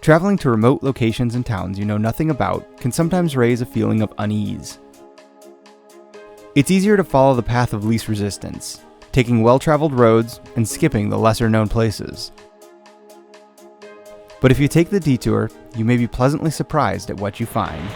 Traveling to remote locations and towns you know nothing about can sometimes raise a feeling of unease. It's easier to follow the path of least resistance, taking well-traveled roads and skipping the lesser-known places. But if you take the detour, you may be pleasantly surprised at what you find.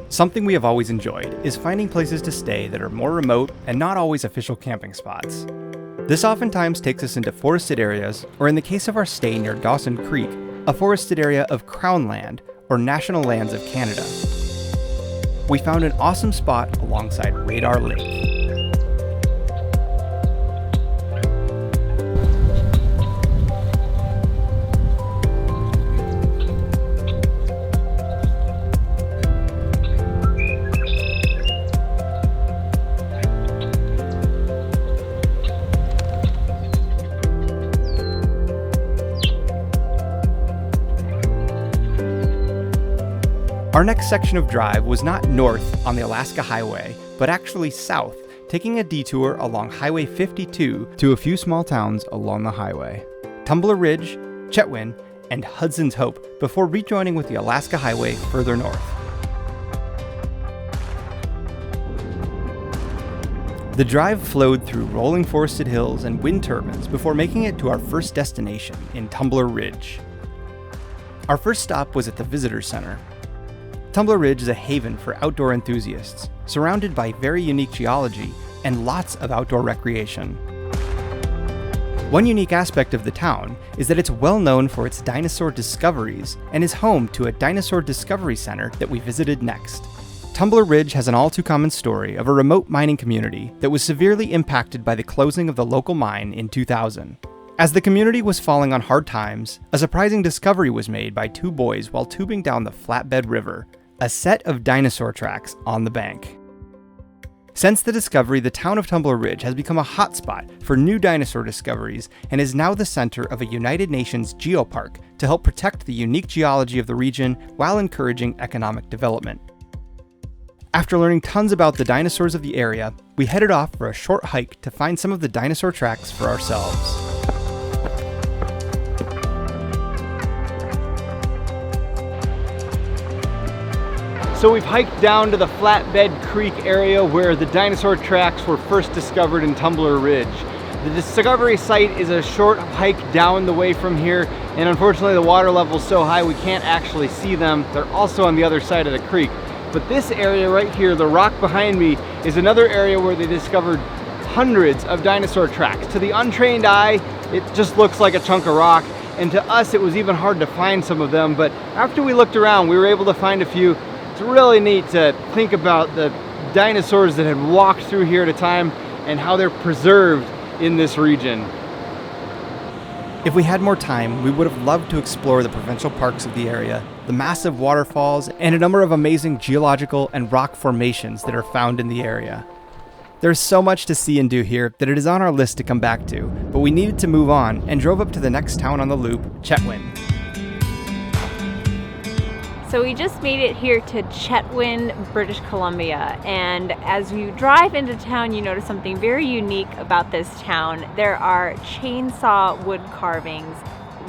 Something we have always enjoyed is finding places to stay that are more remote and not always official camping spots. This oftentimes takes us into forested areas, or in the case of our stay near Dawson Creek, a forested area of Crown Land, or National Lands of Canada. We found an awesome spot alongside Radar Lake. Our next section of drive was not north on the Alaska Highway, but actually south, taking a detour along Highway 52 to a few small towns along the highway: Tumbler Ridge, Chetwynd, and Hudson's Hope, before rejoining with the Alaska Highway further north. The drive flowed through rolling forested hills and wind turbines before making it to our first destination in Tumbler Ridge. Our first stop was at the Visitor Center. Tumbler Ridge is a haven for outdoor enthusiasts, surrounded by very unique geology and lots of outdoor recreation. One unique aspect of the town is that it's well known for its dinosaur discoveries and is home to a dinosaur discovery center that we visited next. Tumbler Ridge has an all-too-common story of a remote mining community that was severely impacted by the closing of the local mine in 2000. As the community was falling on hard times, a surprising discovery was made by two boys while tubing down the Flatbed River, a set of dinosaur tracks on the bank. Since the discovery, the town of Tumbler Ridge has become a hotspot for new dinosaur discoveries and is now the center of a United Nations Geopark to help protect the unique geology of the region while encouraging economic development. After learning tons about the dinosaurs of the area, we headed off for a short hike to find some of the dinosaur tracks for ourselves. So we've hiked down to the Flatbed Creek area where the dinosaur tracks were first discovered in Tumbler Ridge. The discovery site is a short hike down the way from here, and unfortunately the water level is so high we can't actually see them. They're also on the other side of the creek. But this area right here, the rock behind me, is another area where they discovered hundreds of dinosaur tracks. To the untrained eye, it just looks like a chunk of rock, and to us it was even hard to find some of them, but after we looked around we were able to find a few. It's really neat to think about the dinosaurs that had walked through here at a time and how they're preserved in this region. If we had more time, we would have loved to explore the provincial parks of the area, the massive waterfalls, and a number of amazing geological and rock formations that are found in the area. There's so much to see and do here that it is on our list to come back to, but we needed to move on and drove up to the next town on the loop, Chetwynd. So we just made it here to Chetwynd, British Columbia, and as you drive into town you notice something very unique about this town. There are chainsaw wood carvings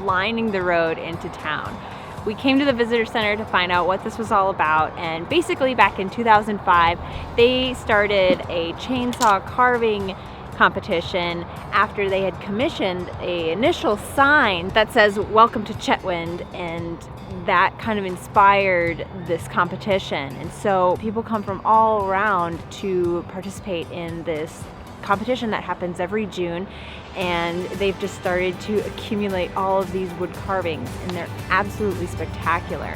lining the road into town. We came to the visitor center to find out what this was all about, and basically back in 2005 they started a chainsaw carving competition after they had commissioned an initial sign that says "Welcome to Chetwynd," and that kind of inspired this competition. And so people come from all around to participate in this competition that happens every June, and they've just started to accumulate all of these wood carvings, and they're absolutely spectacular.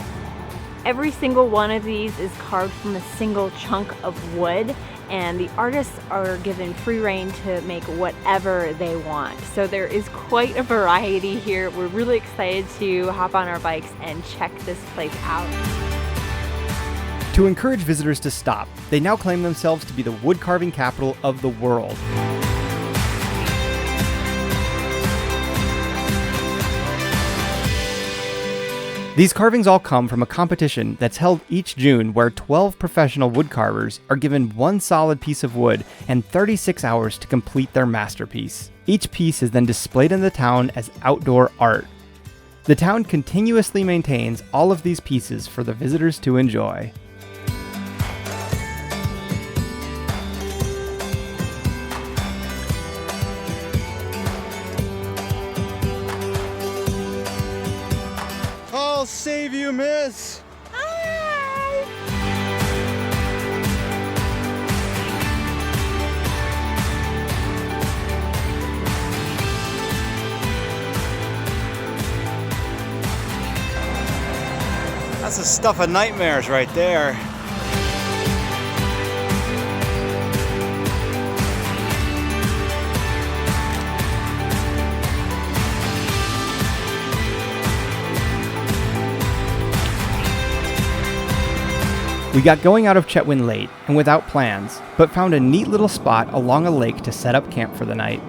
Every single one of these is carved from a single chunk of wood, and the artists are given free rein to make whatever they want. So there is quite a variety here. We're really excited to hop on our bikes and check this place out. To encourage visitors to stop, they now claim themselves to be the wood carving capital of the world. These carvings all come from a competition that's held each June where 12 professional woodcarvers are given one solid piece of wood and 36 hours to complete their masterpiece. Each piece is then displayed in the town as outdoor art. The town continuously maintains all of these pieces for the visitors to enjoy. I'll save you, miss. Hi! That's the stuff of nightmares right there. We got going out of Chetwynd late and without plans, but found a neat little spot along a lake to set up camp for the night.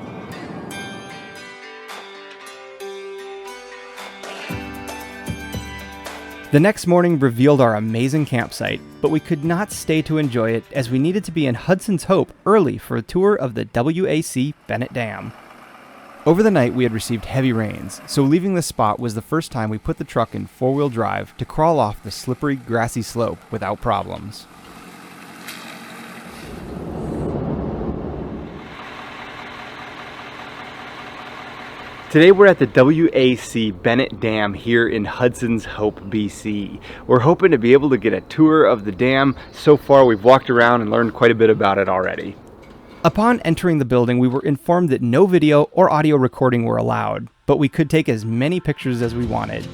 The next morning revealed our amazing campsite, but we could not stay to enjoy it as we needed to be in Hudson's Hope early for a tour of the WAC Bennett Dam. Over the night we had received heavy rains, so leaving the spot was the first time we put the truck in four-wheel drive to crawl off the slippery, grassy slope without problems. Today we're at the WAC Bennett Dam here in Hudson's Hope, BC. We're hoping to be able to get a tour of the dam. So far we've walked around and learned quite a bit about it already. Upon entering the building, we were informed that no video or audio recording were allowed, but we could take as many pictures as we wanted.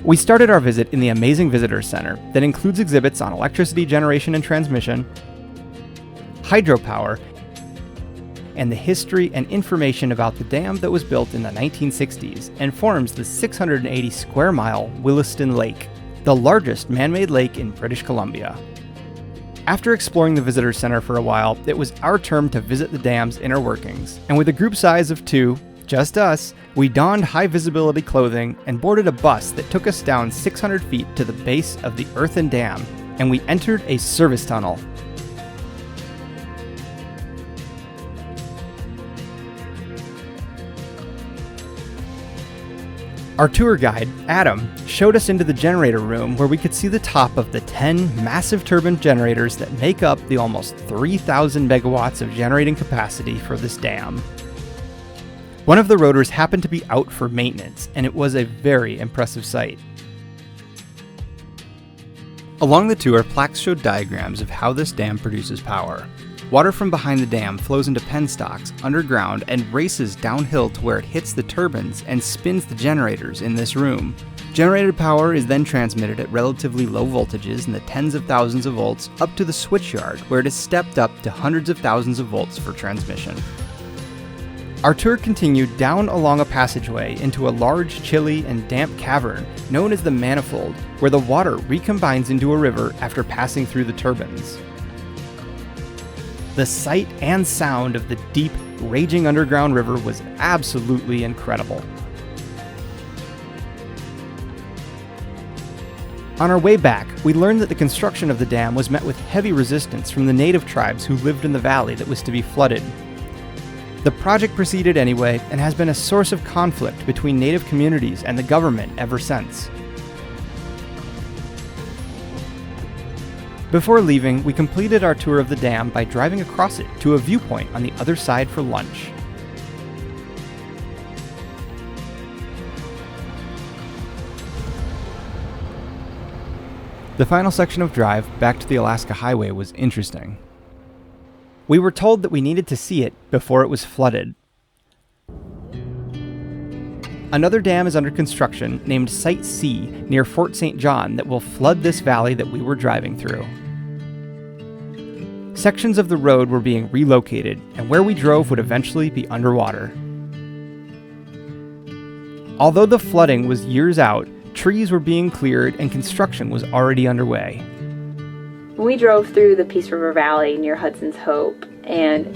We started our visit in the amazing visitor center that includes exhibits on electricity generation and transmission, hydropower, and the history and information about the dam that was built in the 1960s and forms the 680 square mile Williston Lake, the largest man-made lake in British Columbia. After exploring the visitor center for a while, it was our turn to visit the dam's inner workings, and with a group size of 2, just us, we donned high visibility clothing and boarded a bus that took us down 600 feet to the base of the earthen dam, and we entered a service tunnel. Our tour guide, Adam, showed us into the generator room where we could see the top of the 10 massive turbine generators that make up the almost 3,000 megawatts of generating capacity for this dam. One of the rotors happened to be out for maintenance, and it was a very impressive sight. Along the tour, plaques showed diagrams of how this dam produces power. Water from behind the dam flows into penstocks underground and races downhill to where it hits the turbines and spins the generators in this room. Generated power is then transmitted at relatively low voltages in the tens of thousands of volts up to the switchyard, where it is stepped up to hundreds of thousands of volts for transmission. Our tour continued down along a passageway into a large, chilly, and damp cavern known as the Manifold, where the water recombines into a river after passing through the turbines. The sight and sound of the deep, raging underground river was absolutely incredible. On our way back, we learned that the construction of the dam was met with heavy resistance from the native tribes who lived in the valley that was to be flooded. The project proceeded anyway and has been a source of conflict between native communities and the government ever since. Before leaving, we completed our tour of the dam by driving across it to a viewpoint on the other side for lunch. The final section of drive back to the Alaska Highway was interesting. We were told that we needed to see it before it was flooded. Another dam is under construction named Site C near Fort St. John that will flood this valley that we were driving through. Sections of the road were being relocated, and where we drove would eventually be underwater. Although the flooding was years out, trees were being cleared and construction was already underway. We drove through the Peace River Valley near Hudson's Hope and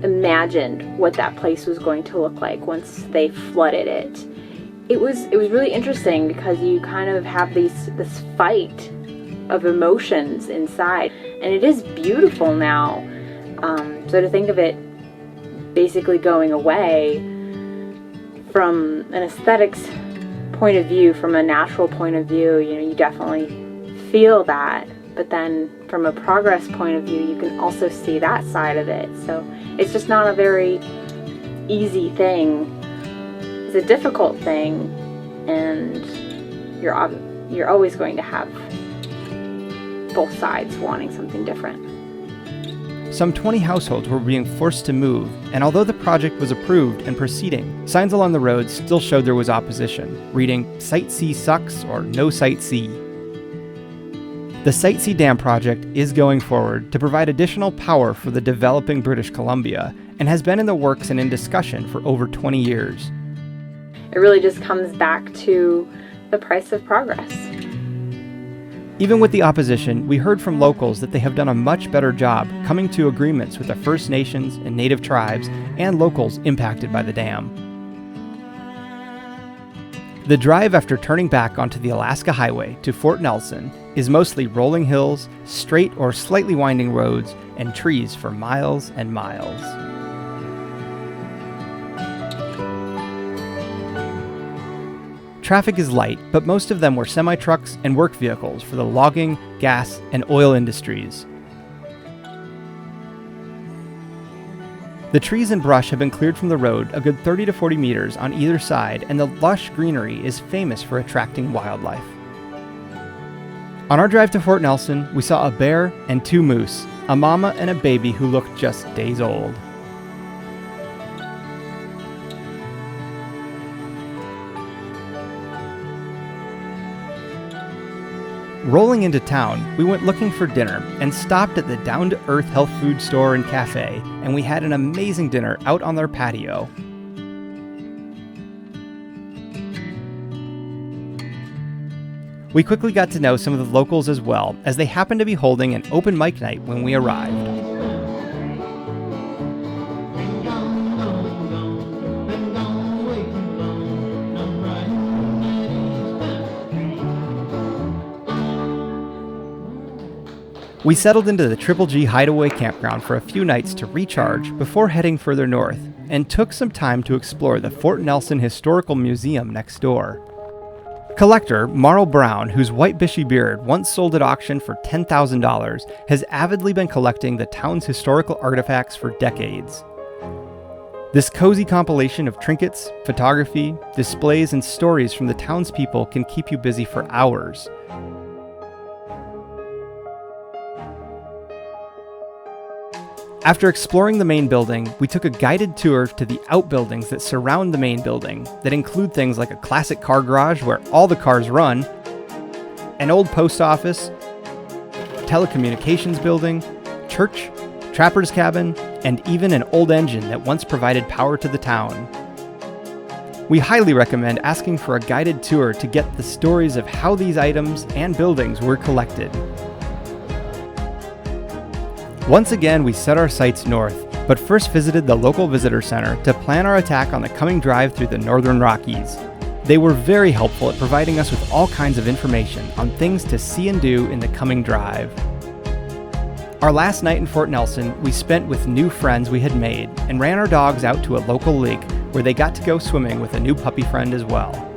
imagined what that place was going to look like once they flooded it. It was really interesting because you kind of have this fight of emotions inside, and it is beautiful now. So to think of it basically going away from an aesthetics point of view, from a natural point of view, you definitely feel that. But then from a progress point of view, you can also see that side of it. So it's just not a very easy thing. It's a difficult thing, and you're always going to have both sides wanting something different. Some 20 households were being forced to move, and although the project was approved and proceeding, signs along the road still showed there was opposition, reading Site C sucks or no Site C. The Site C Dam project is going forward to provide additional power for the developing British Columbia and has been in the works and in discussion for over 20 years. It really just comes back to the price of progress. Even with the opposition, we heard from locals that they have done a much better job coming to agreements with the First Nations and Native tribes and locals impacted by the dam. The drive after turning back onto the Alaska Highway to Fort Nelson is mostly rolling hills, straight or slightly winding roads, and trees for miles and miles. Traffic is light, but most of them were semi-trucks and work vehicles for the logging, gas, and oil industries. The trees and brush have been cleared from the road a good 30 to 40 meters on either side, and the lush greenery is famous for attracting wildlife. On our drive to Fort Nelson, we saw a bear and 2 moose, a mama and a baby who looked just days old. Rolling into town, we went looking for dinner and stopped at the down-to-earth health food store and cafe, and we had an amazing dinner out on their patio. We quickly got to know some of the locals as well, as they happened to be holding an open mic night when we arrived. We settled into the Triple G Hideaway Campground for a few nights to recharge before heading further north, and took some time to explore the Fort Nelson Historical Museum next door. Collector Marl Brown, whose white Bishy beard once sold at auction for $10,000, has avidly been collecting the town's historical artifacts for decades. This cozy compilation of trinkets, photography, displays, and stories from the townspeople can keep you busy for hours. After exploring the main building, we took a guided tour to the outbuildings that surround the main building that include things like a classic car garage where all the cars run, an old post office, telecommunications building, church, trapper's cabin, and even an old engine that once provided power to the town. We highly recommend asking for a guided tour to get the stories of how these items and buildings were collected. Once again, we set our sights north, but first visited the local visitor center to plan our attack on the coming drive through the Northern Rockies. They were very helpful at providing us with all kinds of information on things to see and do in the coming drive. Our last night in Fort Nelson, we spent with new friends we had made and ran our dogs out to a local lake where they got to go swimming with a new puppy friend as well.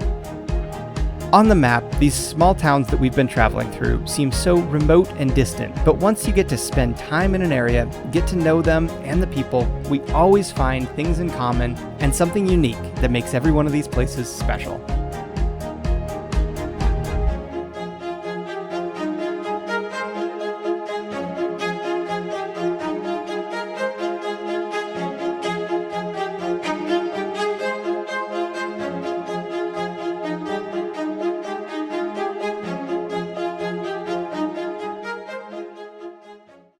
On the map, these small towns that we've been traveling through seem so remote and distant, but once you get to spend time in an area, get to know them and the people, we always find things in common and something unique that makes every one of these places special.